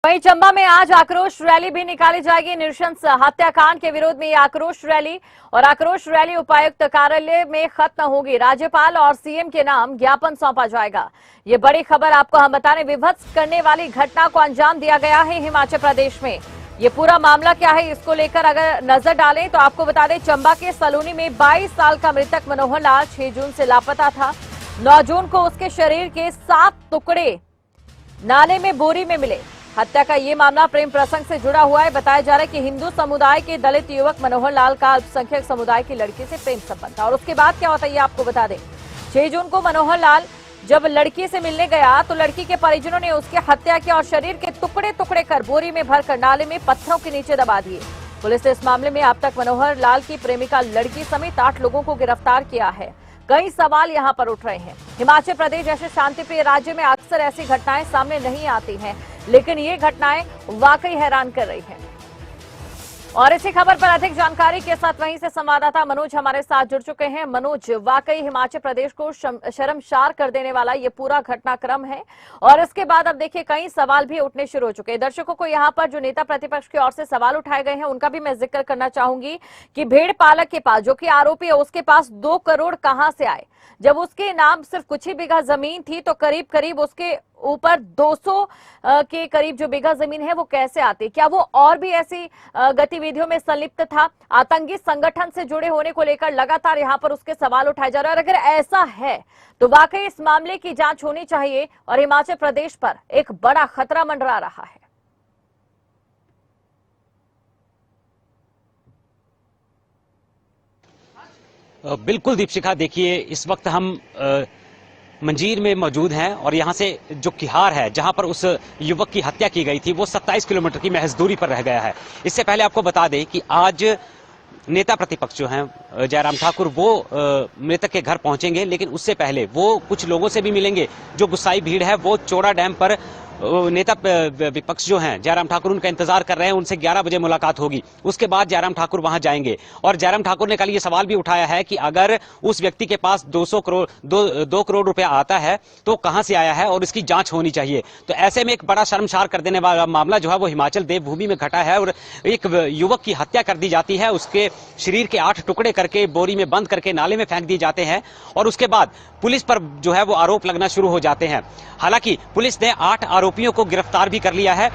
वहीं चंबा में आज आक्रोश रैली भी निकाली जाएगी। नृशंस हत्याकांड के विरोध में ये आक्रोश रैली उपायुक्त कार्यालय में खत्म होगी। राज्यपाल और सीएम के नाम ज्ञापन सौंपा जाएगा। ये बड़ी खबर आपको हम बता रहे, विभत्स करने वाली घटना को अंजाम दिया गया है हिमाचल प्रदेश में। ये पूरा मामला क्या है, इसको लेकर अगर नजर डालें तो आपको बता दें, चंबा के सलूनी में 22 साल का मृतक मनोहर लाल 6 जून से लापता था। 9 जून को उसके शरीर के 7 टुकड़े नाले में बोरी में मिले। हत्या का ये मामला प्रेम प्रसंग से जुड़ा हुआ है। बताया जा रहा है कि हिंदू समुदाय के दलित युवक मनोहर लाल का अल्पसंख्यक समुदाय की लड़की से प्रेम संबंध था। और उसके बाद क्या होता है ये आपको बता दें। 6 जून को मनोहर लाल जब लड़की से मिलने गया तो लड़की के परिजनों ने उसकी हत्या की और शरीर के टुकड़े टुकड़े कर बोरी में भरकर नाले में पत्थरों के नीचे दबा दिए। पुलिस ने इस मामले में अब तक मनोहर लाल की प्रेमिका लड़की समेत 8 लोगों को गिरफ्तार किया है। कई सवाल यहां पर उठ रहे हैं। हिमाचल प्रदेश जैसे शांतिप्रिय राज्य में अक्सर ऐसी घटनाएं सामने नहीं आती हैं, लेकिन ये घटनाएं वाकई हैरान कर रही हैं। और इसी खबर पर अधिक जानकारी के साथ वहीं से संवाददाता मनोज हमारे साथ जुड़ चुके हैं। मनोज, वाकई हिमाचल प्रदेश को शर्मसार कर देने वाला ये पूरा घटनाक्रम है और इसके बाद अब देखिए कई सवाल भी उठने शुरू हो चुके हैं। दर्शकों को यहाँ पर जो नेता प्रतिपक्ष की ओर से सवाल उठाए गए हैं उनका भी मैं जिक्र करना चाहूंगी कि भेड़ पालक के पास, जो कि आरोपी है, उसके पास 2 करोड़ कहां से आए? जब उसके नाम सिर्फ कुछ ही बीघा जमीन थी तो करीब करीब उसके ऊपर 200 के करीब जो बीघा जमीन है वो कैसे आती? क्या वो और भी ऐसी गतिविधियों में संलिप्त था? आतंकी संगठन से जुड़े होने को लेकर लगातार यहाँ पर उसके सवाल उठाए जा रहे हैं। और अगर ऐसा है तो वाकई इस मामले की जांच होनी चाहिए और हिमाचल प्रदेश पर एक बड़ा खतरा मंडरा रहा है। बिल्कुल दीपशिखा, देखिए इस वक्त हम मंजीर में मौजूद हैं और यहाँ से जो किहार है जहाँ पर उस युवक की हत्या की गई थी वो 27 किलोमीटर की महज दूरी पर रह गया है। इससे पहले आपको बता दें कि आज नेता प्रतिपक्ष जो हैं जयराम ठाकुर वो मृतक के घर पहुंचेंगे, लेकिन उससे पहले वो कुछ लोगों से भी मिलेंगे। जो गुस्साई भीड़ है वो चौड़ा डैम पर नेता विपक्ष जो हैं जयराम ठाकुर उनका इंतजार कर रहे हैं। उनसे 11 बजे मुलाकात होगी, उसके बाद जयराम ठाकुर वहां जाएंगे। और जयराम ठाकुर ने कल ये सवाल भी उठाया है कि अगर उस व्यक्ति के पास 2 करोड़ रुपया आता है तो कहां से आया है और इसकी जांच होनी चाहिए। तो ऐसे में एक बड़ा शर्मसार कर देने वाला मामला जो है वो हिमाचल देवभूमि में घटा है और एक युवक की हत्या कर दी जाती है। उसके शरीर के 8 टुकड़े करके बोरी में बंद करके नाले में फेंक दिए जाते हैं और उसके बाद पुलिस पर जो है वो आरोप लगना शुरू हो जाते हैं। हालांकि पुलिस ने 8 आरोपियों को गिरफ्तार भी कर लिया है।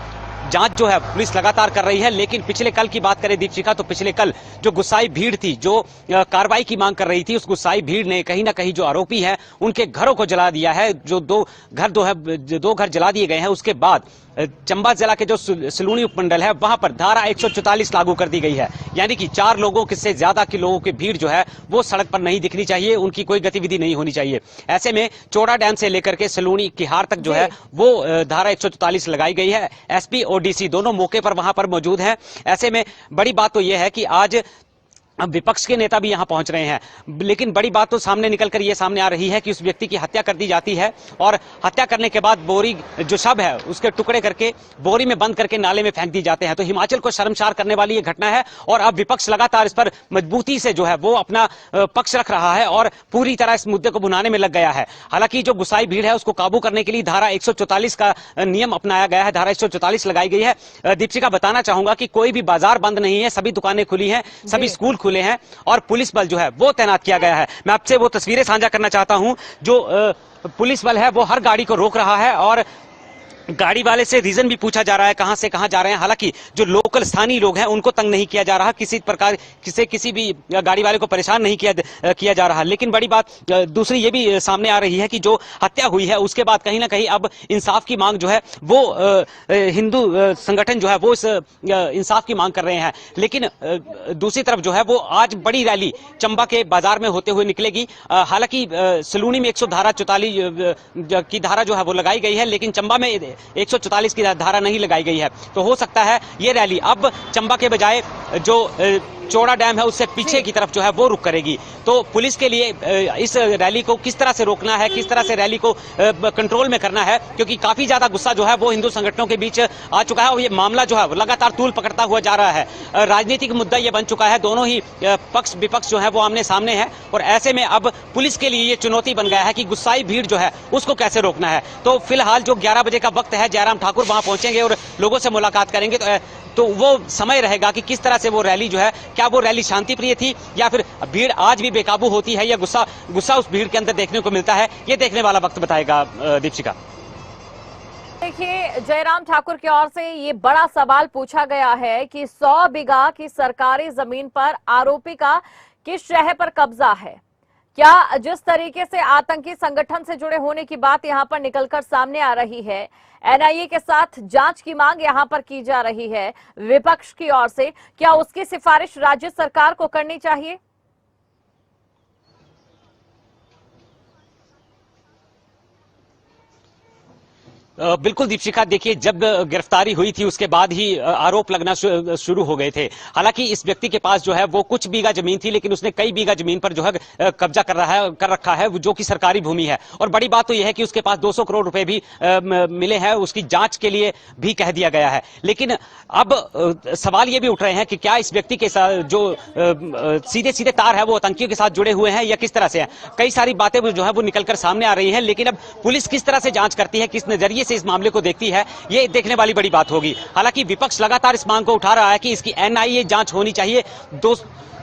जांच जो है पुलिस लगातार कर रही है। लेकिन पिछले कल की बात करें दीपशिखा, तो पिछले कल जो गुस्साई भीड़ थी, जो कार्रवाई की मांग कर रही थी, उस गुस्साई भीड़ ने कहीं ना कहीं जो आरोपी हैं उनके घरों को जला दिया है। जो 2 घर जला दिए गए हैं। उसके बाद चंबा जिला के जो सलूनी उपमंडल है वहां पर धारा 144 लागू कर दी गई है। यानी कि 4 लोगों से ज्यादा के लोगों की भीड़ जो है वो सड़क पर नहीं दिखनी चाहिए, उनकी कोई गतिविधि नहीं होनी चाहिए। ऐसे में चौड़ा डैम से लेकर के सलूनी किहार तक जो है वो धारा 144 लगाई गई है। एसपी और डीसी दोनों मौके पर वहां पर मौजूद हैं। ऐसे में बड़ी बात तो यह है कि आज अब विपक्ष के नेता भी यहां पहुंच रहे हैं, लेकिन बड़ी बात तो सामने निकलकर यह सामने आ रही है कि उस व्यक्ति की हत्या कर दी जाती है और हत्या करने के बाद बोरी जो शव है उसके टुकड़े करके बोरी में बंद करके नाले में फेंक दी जाते हैं। तो हिमाचल को शर्मसार करने वाली यह घटना है और अब विपक्ष लगातार इस पर मजबूती से जो है वो अपना पक्ष रख रहा है और पूरी तरह इस मुद्दे को भुनाने में लग गया है। हालांकि जो गुस्साई भीड़ है उसको काबू करने के लिए धारा 144 का नियम अपनाया गया है, धारा 144 लगाई गई है। दीपशिका, बताना चाहूंगा कि कोई भी बाजार बंद नहीं है, सभी दुकानें खुली हैं, सभी स्कूल खुले हैं और पुलिस बल जो है वो तैनात किया गया है। मैं आपसे वो तस्वीरें साझा करना चाहता हूं। जो पुलिस बल है वो हर गाड़ी को रोक रहा है और गाड़ी वाले से रीजन भी पूछा जा रहा है कहां से कहां जा रहे हैं। हालांकि जो लोकल स्थानीय लोग हैं उनको तंग नहीं किया जा रहा, किसी प्रकार किसी भी गाड़ी वाले को परेशान नहीं किया जा रहा। लेकिन बड़ी बात दूसरी ये भी सामने आ रही है कि जो हत्या हुई है उसके बाद कहीं ना कहीं अब इंसाफ की मांग जो है वो हिंदू संगठन जो है वो इस इंसाफ की मांग कर रहे हैं। लेकिन दूसरी तरफ जो है वो आज बड़ी रैली चंबा के बाजार में होते हुए निकलेगी। हालांकि सलूनी में 144 की धारा जो है वो लगाई गई है, लेकिन चंबा में 144 की धारा नहीं लगाई गई है। तो हो सकता है ये रैली अब चंबा के बजाय जो चौड़ा डैम है उससे पीछे की तरफ जो है वो रुख करेगी। तो पुलिस के लिए इस रैली को किस तरह से रोकना है, किस तरह से रैली को कंट्रोल में करना है, क्योंकि काफी ज्यादा गुस्सा जो है वो हिंदू संगठनों के बीच आ चुका है और ये मामला जो है लगातार तूल पकड़ता हुआ जा रहा है। राजनीतिक मुद्दा ये बन चुका है, दोनों ही पक्ष विपक्ष जो है वो आमने सामने है और ऐसे में अब पुलिस के लिए ये चुनौती बन गया है कि गुस्साई भीड़ जो है उसको कैसे रोकना है। तो फिलहाल जो 11 बजे का वक्त है, जयराम ठाकुर वहां पहुंचेंगे और लोगों से मुलाकात करेंगे, तो वो समय रहेगा कि किस तरह से वो रैली जो है, क्या वो रैली शांति प्रिय थी या फिर भीड़ आज भी बेकाबू होती है या गुस्सा उस भीड़ के अंदर देखने को मिलता है, ये देखने वाला वक्त बताएगा। दीपशिका, देखिए, जयराम ठाकुर की ओर से ये बड़ा सवाल पूछा गया है कि 100 बीघा की सरकारी जमीन पर आरोपी का किस शहर पर कब्जा है। क्या जिस तरीके से आतंकी संगठन से जुड़े होने की बात यहां पर निकलकर सामने आ रही है, एनआईए के साथ जांच की मांग यहां पर की जा रही है विपक्ष की ओर से, क्या उसकी सिफारिश राज्य सरकार को करनी चाहिए? बिल्कुल दीपशिखा, देखिए जब गिरफ्तारी हुई थी उसके बाद ही आरोप लगना शुरू हो गए थे। हालांकि इस व्यक्ति के पास जो है वो कुछ बीघा जमीन थी, लेकिन उसने कई बीघा जमीन पर जो है कब्जा कर रखा है, जो कि सरकारी भूमि है। और बड़ी बात तो यह है कि उसके पास 200 करोड़ रुपए भी मिले हैं, उसकी जांच के लिए भी कह दिया गया है। लेकिन अब सवाल ये भी उठ रहे हैं कि क्या इस व्यक्ति के साथ जो सीधे सीधे तार है वो आतंकियों के साथ जुड़े हुए हैं या किस तरह से है। कई सारी बातें जो है वो निकलकर सामने आ रही हैं, लेकिन अब पुलिस किस तरह से जांच करती है, किस नजरिए से इस मामले को देखती है, ये देखने वाली बड़ी बात होगी। हालांकि विपक्ष लगातार इस मांग को उठा रहा है कि इसकी एनआईए जांच होनी चाहिए।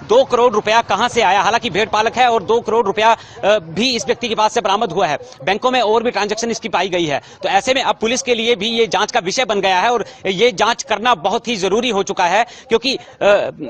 2 करोड़ रुपया कहां से आया, हालांकि भेड़ पालक है और 2 करोड़ रुपया भी इस व्यक्ति के पास से बरामद हुआ है। बैंकों में और भी ट्रांजैक्शन इसकी पाई गई है। तो ऐसे में अब पुलिस के लिए भी ये जांच का विषय बन गया है और ये जांच करना बहुत ही जरूरी हो चुका है, क्योंकि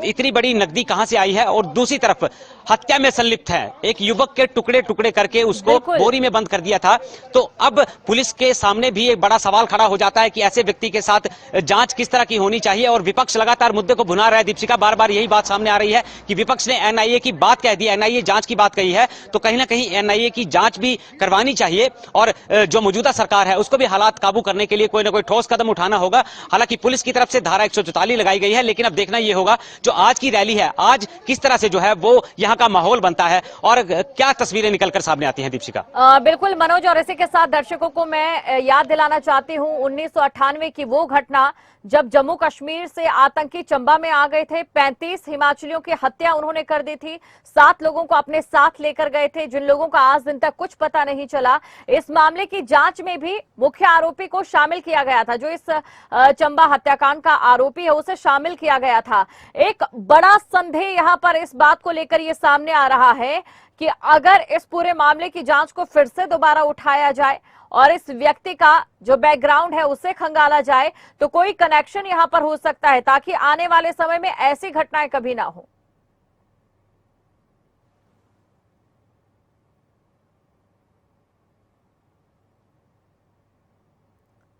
इतनी बड़ी नकदी कहां से आई है और दूसरी तरफ हत्या में संलिप्त है। एक युवक के टुकड़े टुकड़े करके उसको बोरी में बंद कर दिया था। तो अब पुलिस के सामने भी एक बड़ा सवाल खड़ा हो जाता है कि ऐसे व्यक्ति के साथ जांच किस तरह की होनी चाहिए। और विपक्ष लगातार मुद्दे को भुना रहा है। दीपशिका, बार बार यही बात सामने आ रही है कि विपक्ष ने एनआईए की बात कह दी, एनआईए जांच की बात कही है, तो कहीं ना कहीं एनआईए की जांच भी करवानी चाहिए और जो मौजूदा सरकार है उसको भी हालात काबू करने के लिए कोई ना कोई ठोस कदम उठाना होगा। हालांकि पुलिस की तरफ से धारा 144 लगाई गई है, लेकिन अब देखना यह होगा जो आज की रैली है, आज किस तरह से जो है वो यहां का माहौल बनता है और क्या तस्वीरें निकलकर सामने आती हैं। दीपशिका, बिल्कुल मनोज, और इसी के साथ दर्शकों को मैं याद दिलाना चाहती हूं 1998 की वो घटना जब जम्मू कश्मीर से आतंकी चंबा में आ गए थे। 35 हिमाचलियों की हत्या उन्होंने कर दी थी। 7 लोगों को अपने साथ लेकर गए थे, जिन लोगों का आज दिन तक कुछ पता नहीं चला। इस मामले की जांच में भी मुख्य आरोपी को शामिल किया गया था। जो इस चंबा हत्याकांड का आरोपी है उसे शामिल किया गया था। एक बड़ा संदेह यहां पर इस बात को लेकर यह सामने आ रहा है कि अगर इस पूरे मामले की जांच को फिर से दोबारा उठाया जाए और इस व्यक्ति का जो बैकग्राउंड है उसे खंगाला जाए, तो कोई कनेक्शन यहां पर हो सकता है, ताकि आने वाले समय में ऐसी घटनाएं कभी ना हो।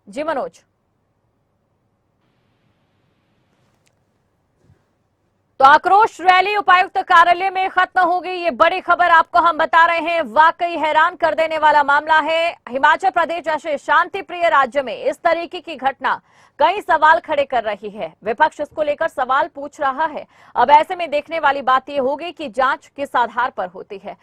जी मनोज। तो आक्रोश रैली उपायुक्त कार्यालय में खत्म हो गई, ये बड़ी खबर आपको हम बता रहे हैं। वाकई हैरान कर देने वाला मामला है। हिमाचल प्रदेश जैसे शांति प्रिय राज्य में इस तरीके की घटना कई सवाल खड़े कर रही है। विपक्ष इसको लेकर सवाल पूछ रहा है। अब ऐसे में देखने वाली बात यह होगी कि जांच किस आधार पर होती है।